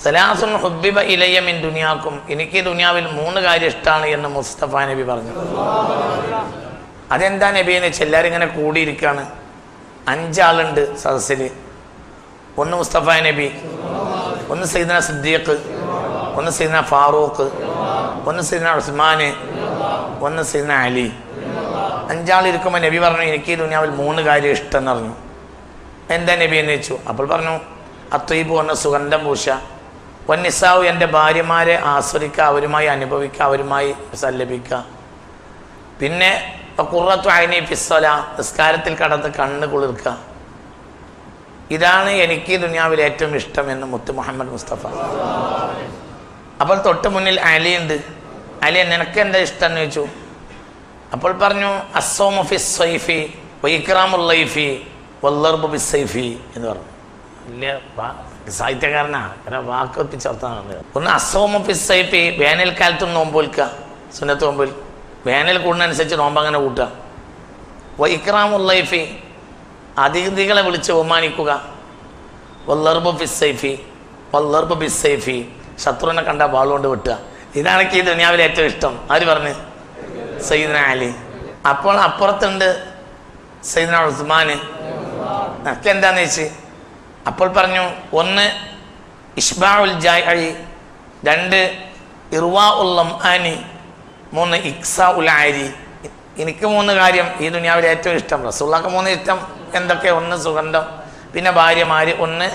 സലാസുൻ ഹുബ്ബിബ ഇലയ്യ മിൻ ദുനിയാക്കും, എനിക്ക് ദുനിയാവിൽ 3 കാര്യം ഇഷ്ടമാണ് എന്ന് മുസ്തഫ നബി പറഞ്ഞു. അതെന്താ നബി എന്ന് വെച്ചാൽ എല്ലാവരും ഇങ്ങനെ കൂടിയിരിക്കുകയാണ്. 5 ആളുണ്ട് സദസ്സിൽ. ഒന്ന് മുസ്തഫ നബി, ഒന്ന് സയ്യിദ്ന സിദ്ദീഖ്, ഒന്ന് സയ്യിദ്ന ഫാറൂഖ്, ഒന്ന് സയ്യിദ്ന ഉസ്മാൻ, ഒന്ന് സയ്യിദ്ന അലി. 5 ആൾ ഇരിക്കുമ്പോൾ നബി പറഞ്ഞു എനിക്ക് ഈ ദുനിയാവിൽ 3 കാര്യം ഇഷ്ടം എന്ന് പറഞ്ഞു. എന്താ നബി എന്ന് വെച്ചു. അപ്പോൾ പറഞ്ഞു അത്വീബ് എന്ന സുഗന്ധം പൂശ, വന്നിസാവ് എൻ്റെ ഭാര്യമാരെ ആസ്വദിക്കുക, അവരുമായി അനുഭവിക്കുക, അവരുമായി സല്ലപിക്കുക. പിന്നെ ഖുറത്തു ഐനി ഫിസ്സല, നിസ്കാരത്തിൽ കടന്ന് കണ്ണ് കുളിർക്കുക. ഇതാണ് എനിക്ക് ദുനിയാവിൽ ഏറ്റവും ഇഷ്ടം എന്ന് മുത്ത് മുഹമ്മദ് മുസ്തഫ. അപ്പോൾ തൊട്ട് മുന്നിൽ അലി ഉണ്ട്. അലി നിനക്ക് എന്താ ഇഷ്ടം എന്ന് ചോദിച്ചു. അപ്പോൾ പറഞ്ഞു അസ്സൗമു ഫിസ്സൈഫി വഇക്റാമുൽ ലൈഫി വല്ലർബു ബിസ്സൈഫി എന്ന് പറഞ്ഞു. വലിയ സാഹിത്യകാരനാ, വാക്ക് ഒപ്പിച്ചർത്താണ്. ഒന്ന് അസ്സൗമു ഫിസ്സൈഫി, വേനൽക്കാലത്തും നോമ്പ് വിൽക്കുക, സുന്നത്ത് നോമ്പിൽ വേനൽ കൂടുന്നതനുസരിച്ച് നോമ്പ് അങ്ങനെ കൂട്ടുക. വഇക്റാമുൽ ലൈഫി, അതിഥികളെ വിളിച്ച് ബഹുമാനിക്കുക. വല്ലർബു ഫിസ്സൈഫി വല്ലർബു ബിസ്സൈഫി, ശത്രുവിനെ കണ്ട വാളുകൊണ്ട് വെട്ടുക. ഇതാണ് ഈ ദുനിയാവിൽ ഏറ്റവും ഇഷ്ടം. ആര് പറഞ്ഞു? സയ്യിദ്ന അലി. അപ്പോൾ അപ്പുറത്തുണ്ട് സയ്യിദ്ന ഉസ്മാൻ. ഒക്കെ എന്താന്ന് വെച്ച് അപ്പോൾ പറഞ്ഞു ഒന്ന് ഇഷ്ബാഉൽ ജാഇ, 2 ഇർവാഉൽ ലംആനി, 3 ഇക്സാഉൽ ആരി. എനിക്ക് 3 കാര്യം ഈ ദുനിയാവിൽ ഏറ്റവും ഇഷ്ടം. റസൂലുള്ളാഹിക്ക് 3 ഇഷ്ടം എന്തൊക്കെ? ഒന്ന് സുഗന്ധം, പിന്നെ ഭാര്യമാര്, ഒന്ന്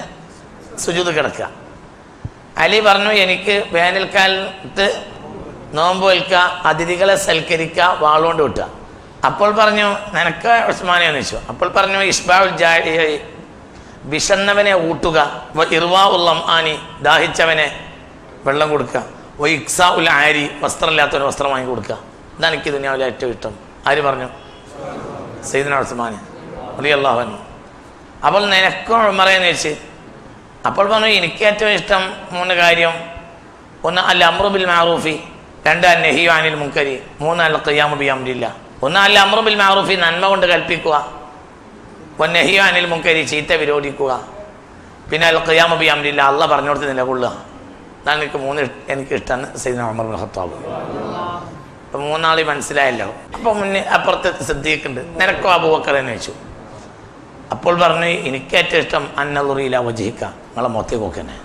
സുജൂദ് കിടക്കുക. അലി പറഞ്ഞു എനിക്ക് വേനൽക്കാലത്ത് നോമ്പ് വിൽക്കുക, അതിഥികളെ സൽക്കരിക്കുക, വാളുകൊണ്ട് വിട്ടുക. അപ്പോൾ പറഞ്ഞു നിനക്ക് ഉസ്മാനെ എന്ന് വെച്ചു. അപ്പോൾ പറഞ്ഞു ഇഷ്ബാഉൽ ജാഇ, വിശന്നവനെ ഊട്ടുക. ഇർവാഉൽ ലംആനി, ദാഹിച്ചവനെ വെള്ളം കൊടുക്കുക. ഇക്സാഉൽ ആരി, വസ്ത്രമില്ലാത്തവന് വസ്ത്രം വാങ്ങി കൊടുക്കുക. ഇതാണ് എനിക്ക് ദുനിയാവിലെ ഏറ്റവും ഇഷ്ടം. ആര് പറഞ്ഞു? സയ്യിദ്ന ഉസ്മാൻ റളിയല്ലാഹു അൻഹു. അപ്പോൾ നിനക്കും ഉമറേന്ന് വെച്ച്. അപ്പോൾ പറഞ്ഞു എനിക്ക് ഏറ്റവും ഇഷ്ടം 3 കാര്യം. ഒന്ന് അൽ അംറു ബിൽ മഅറൂഫി, 2 അൻ നഹ്യു അനിൽ മുൻകരി, 3 അൽ ഖിയാമു ബി അംരില്ലാ. ഒന്ന് അൽ അംറു ബിൽ മഅറൂഫി, നന്മ കൊണ്ട് കൽപ്പിക്കുക. വൻ നഹ്യു അനിൽ മുൻകരി, ചീത്ത വിരോധിക്കുക. പിന്നെ അൽ ഖിയാമു ബി അംരില്ലാ, അല്ലാഹ് പറഞ്ഞോടത്ത് നിലകൊള്ളുക. അതാണ് എനിക്ക് 3 എനിക്ക് ഇഷ്ടമാണ്. സയ്യിദ്ന ഉമർ ഇബ്നുൽ ഖത്താബ്. അപ്പം 3 ആളി മനസ്സിലായല്ലോ. അപ്പോൾ മുന്നേ അപ്പുറത്ത് സിദ്ദീഖുണ്ട്. നിനക്കോ അബൂബക്കർ എന്ന് വെച്ചു. അപ്പോൾ പറഞ്ഞു എനിക്ക് ഏറ്റവും ഇഷ്ടം അന്നളുറിയില വജിഹിക്ക, നിങ്ങളെ മൊത്തം നോക്കന്നെ.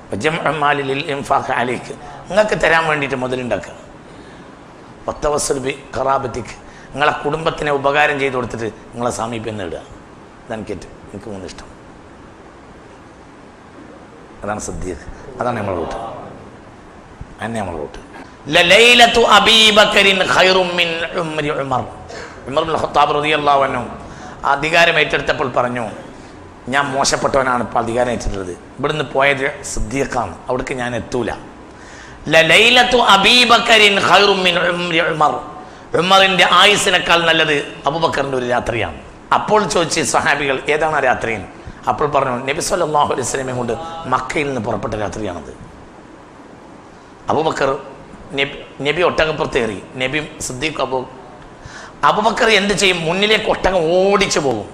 വജംഅമാലിൽ ഇൻഫാഖ് അലൈക്ക്, നിങ്ങൾക്ക് തരാൻ വേണ്ടിയിട്ട് മുതലുണ്ടാക്കുക. വത്തവസ്സുൽ ബി ഖറാബത്തിക്ക്, നിങ്ങളെ കുടുംബത്തിനെ ഉപകാരം ചെയ്ത് കൊടുത്തിട്ട് നിങ്ങളെ സാമീപ്യം നേടുക. അതാണ് എനിക്ക് 3 ഇഷ്ടം. അതാണ് സിദ്ദീഖ്. അതാണ് നമ്മളെ റൂട്ട്. അതന്നെ നമ്മളെ റൂട്ട്. ലലൈലത്തു അബീ ബക്കറിൻ ഖൈറും മിൻ ഉംരി ഉമർ. ഉമർ ഇബ്നുൽ ഖത്താബ് റളിയല്ലാഹു അൻഹു അധികാരം ഏറ്റെടുത്തപ്പോൾ പറഞ്ഞു ഞാൻ മോശപ്പെട്ടവനാണ് ഇപ്പോൾ അധികാരം ഏറ്റെടുത്തത്. ഇവിടുന്ന് പോയത് സിദ്ദീഖാണ്, അവിടേക്ക് ഞാൻ എത്തൂല. ലലൈലത്തു അബീ ബക്കറിൻ ഖൈറും മിൻ ഉംരി ഉമർ, ഉമറിൻ്റെ ആയുസിനേക്കാൾ നല്ലത് അബൂബക്കറിൻ്റെ ഒരു രാത്രിയാണ്. അപ്പോൾ ചോദിച്ച് സഹാബികൾ ഏതാണ് ആ രാത്രി? അപ്പോൾ പറഞ്ഞു നബി സല്ലല്ലാഹു അലൈഹി വസല്ലമയെ കൊണ്ട് മക്കയിൽ നിന്ന് പുറപ്പെട്ട രാത്രിയാണത്. അബൂബക്കർ നബി ഒട്ടകപ്പുറത്തേറി. നബി സിദ്ദീഖ് അബൂബക്കർ എന്ത് ചെയ്യും? മുന്നിലേക്ക് ഒട്ടകം ഓടിച്ചു പോകും,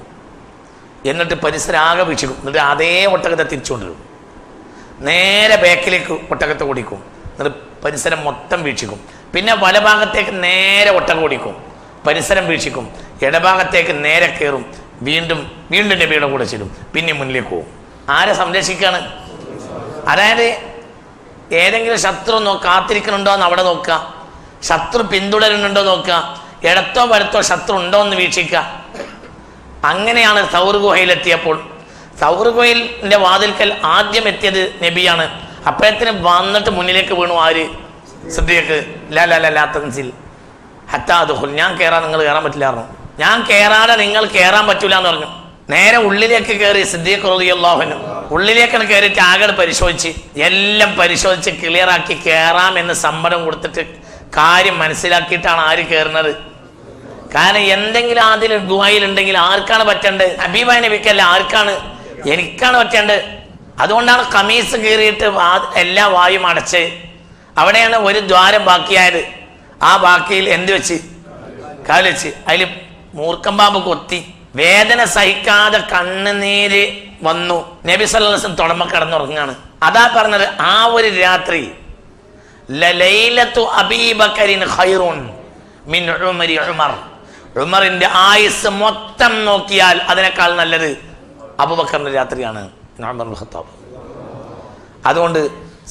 എന്നിട്ട് പരിസരം ആകെ വീക്ഷിക്കും, എന്നിട്ട് അതേ ഒട്ടകത്തെ തിരിച്ചുകൊണ്ടിരും. നേരെ ബാക്കിലേക്ക് ഒട്ടകത്തെ ഓടിക്കും, എന്നിട്ട് പരിസരം മൊത്തം വീക്ഷിക്കും. പിന്നെ വലഭാഗത്തേക്ക് നേരെ ഒട്ടകം ഓടിക്കും, പരിസരം വീക്ഷിക്കും. ഇടഭാഗത്തേക്ക് നേരെ കയറും, വീണ്ടും നബിയുടെ കൂടെ ചെല്ലും, പിന്നെ മുന്നിലേക്ക് പോകും. ആരെ സംരക്ഷിക്കാണ്? അതായത് ഏതെങ്കിലും ശത്രു കാത്തിരിക്കുന്നുണ്ടോ എന്ന് അവിടെ നോക്കുക, ശത്രു പിന്തുടരുന്നുണ്ടോ നോക്കുക, ഇടത്തോ വലത്തോ ശത്രു ഉണ്ടോ എന്ന് വീക്ഷിക്കുക. അങ്ങനെയാണ് സൗർ ഗുഹയിലെത്തിയപ്പോൾ. സൗർ ഗുഹയിൻ്റെ വാതിൽക്കൽ ആദ്യം എത്തിയത് നബിയാണ്. അപ്പോഴത്തിന് വന്നിട്ട് മുന്നിലേക്ക് വീണു ആര്? സിദ്ദീഖ്. ലാ തൻസിൽ ഹത്താ ദുഖുൽ, ഞാൻ കയറാൻ നിങ്ങൾ കയറാൻ പറ്റില്ലായിരുന്നു, ഞാൻ കയറാതെ നിങ്ങൾ കയറാൻ പറ്റൂല എന്ന് പറഞ്ഞു. നേരെ ഉള്ളിലേക്ക് കയറി സിദ്ദീഖ് റളിയല്ലാഹു അൻഹു. ഉള്ളിലേക്കാണ് കയറിയിട്ട് ആകെ പരിശോധിച്ച് എല്ലാം പരിശോധിച്ച് ക്ലിയറാക്കി കയറാമെന്ന് സമ്മതം കൊടുത്തിട്ട് കാര്യം മനസ്സിലാക്കിയിട്ടാണ് ആര് കയറുന്നത്. കാരണം എന്തെങ്കിലും അതിൽ ഗുഹയിലുണ്ടെങ്കിൽ ആർക്കാണ് പറ്റേണ്ടത്? ഹബീബായ നബിക്കല്ല, ആർക്കാണ്? എനിക്കാണ് പറ്റേണ്ടത്. അതുകൊണ്ടാണ് കമീസ് കീറിയിട്ട് എല്ലാ വായും അടച്ച് അവിടെയാണ് ഒരു ദ്വാരം ബാക്കിയായത്. ആ ബാക്കിയിൽ എന്ത് വെച്ച്? കാല് വെച്ച്. അതിൽ മൂർക്കമ്പാമ്പ് കൊത്തി. വേദന സഹിക്കാതെ കണ്ണുനീര് വന്നു. നബി സല്ലല്ലാഹു അലൈഹി വസല്ലം തുടമ്പ കിടന്നുറങ്ങാണ്. അതാ പറഞ്ഞത് ആ ഒരു രാത്രി ലലൈലത്തു അബീബക്കറിൻ ഖൈറുൻ മിൻ ഉമരി ഉമർ, ഉമറിന്റെ ആയുസ് മൊത്തം നോക്കിയാൽ അതിനേക്കാൾ നല്ലത് അബൂബക്കറിന്റെ രാത്രിയാണ് ഉമർ ഇബ്നുൽ ഖത്താബ്. അതുകൊണ്ട്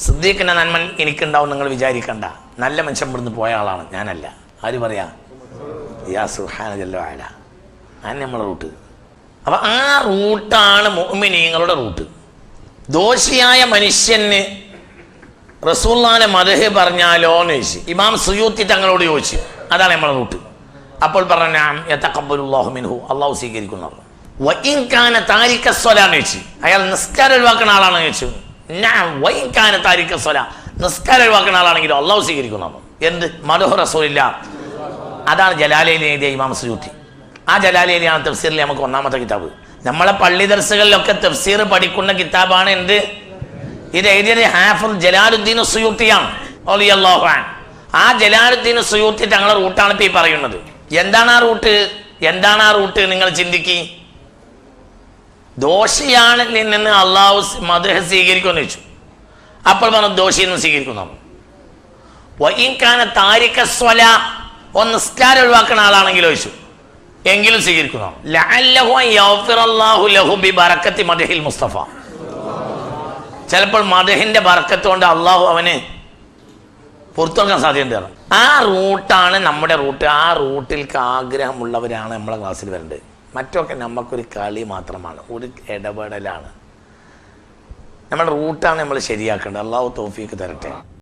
സിദ്ദീഖിന്റെ നന്മ എനിക്കുണ്ടാവും നിങ്ങൾ വിചാരിക്കണ്ട. നല്ല മനുഷ്യൻ ഇവിടുന്ന് പോയ ആളാണ്, ഞാനല്ല. ആര് പറയാ? യാ സുബ്ഹാന ജല്ല വഅല. ആണ് നമ്മളെ റൂട്ട്. അപ്പൊ ആ റൂട്ടാണ് മുഅ്മിനീങ്ങളുടെ റൂട്ട്. ദോഷിയായ മനുഷ്യന് റസൂലുള്ളാഹിന്റെ മദ്ഹ് പറഞ്ഞാലോ എന്ന് ചോദിച്ചു ഇമാം സുയൂത്തി തങ്ങളോട് ചോദിച്ചു. അതാണ് നമ്മളെ റൂട്ട്. അപ്പോൾ പറഞ്ഞു യതഖബ്ബലുല്ലാഹു മിൻഹു, അള്ളാഹു സ്വീകരിക്കുന്നു. വഇൻ കാന താരിക സ്വലാന്ന് ചോദിച്ചു, അയാൾ നിസ്കാരം ഒഴിവാക്കുന്ന ആളാണെന്ന് ചോദിച്ചു. വഇൻ കാന താരിക സ്വലാ, നിസ്കാരം ഒഴിവാക്കുന്ന ആളാണെങ്കിലും അള്ളാഹു സ്വീകരിക്കുന്നു. എന്ത്? മദ്ഹു റസൂലില്ല. അതാണ് ജലാലയിൽ എഴുതിയ ഇമാം സുയൂത്തി. ആ ജലാലയിലാണ് തഫ്സീറിൽ നമുക്ക് ഒന്നാമത്തെ കിതാബ്. നമ്മളെ പള്ളി ദർസുകളിലൊക്കെ തഫ്സീർ പഠിക്കുന്ന കിതാബാണ് എന്ത്? ഇത് എഴുതിയത് ഹാഫിദ് ജലാലുദ്ദീൻ സുയൂത്തിയാണ് റളിയല്ലാഹു അൻഹു. ആ ജലാലുദ്ദീൻ സുയൂത്തി തങ്ങളുടെ റൂട്ടാണ് ഇപ്പൊ ഈ പറയുന്നത്. എന്താണ് ആ റൂട്ട്? എന്താണ് ആ റൂട്ട്? നിങ്ങൾ ചിന്തിക്കി. ദോഷിയാണ് നിന്ന് അള്ളാഹു മദ്ഹ് സ്വീകരിക്കുമെന്ന് വെച്ചു. അപ്പോൾ പറഞ്ഞു ദോഷിയെന്ന് സ്വീകരിക്കുന്നു. വഇൻ കാന താരിക സ്വലാ, ഒന്ന് നിസ്കാരം ഒഴിവാക്കുന്ന ആളാണെങ്കിലും വെച്ചു എങ്കിലും സ്വീകരിക്കുന്നു. ലഅല്ലഹു യഗ്ഫിറല്ലാഹു ലഹു ബിബറകത്തി മദ്ഹിൽ മുസ്തഫ. ചിലപ്പോൾ മദ്ഹിന്റെ ബർക്കത്ത് കൊണ്ട് അള്ളാഹു അവന് പുറത്തു കൊടുക്കാൻ സാധ്യതയുണ്ട്. ആ റൂട്ടാണ് നമ്മുടെ റൂട്ട്. ആ റൂട്ടിൽക്ക് ആഗ്രഹമുള്ളവരാണ് നമ്മളെ ക്ലാസ്സിൽ വരേണ്ടത്. മറ്റൊക്കെ നമുക്കൊരു കളി മാത്രമാണ്, ഒരു ഇടപെടലാണ്. നമ്മുടെ റൂട്ടാണ് നമ്മൾ ശരിയാക്കേണ്ടത്. അള്ളാഹു തൗഫീഖ് തരട്ടെ.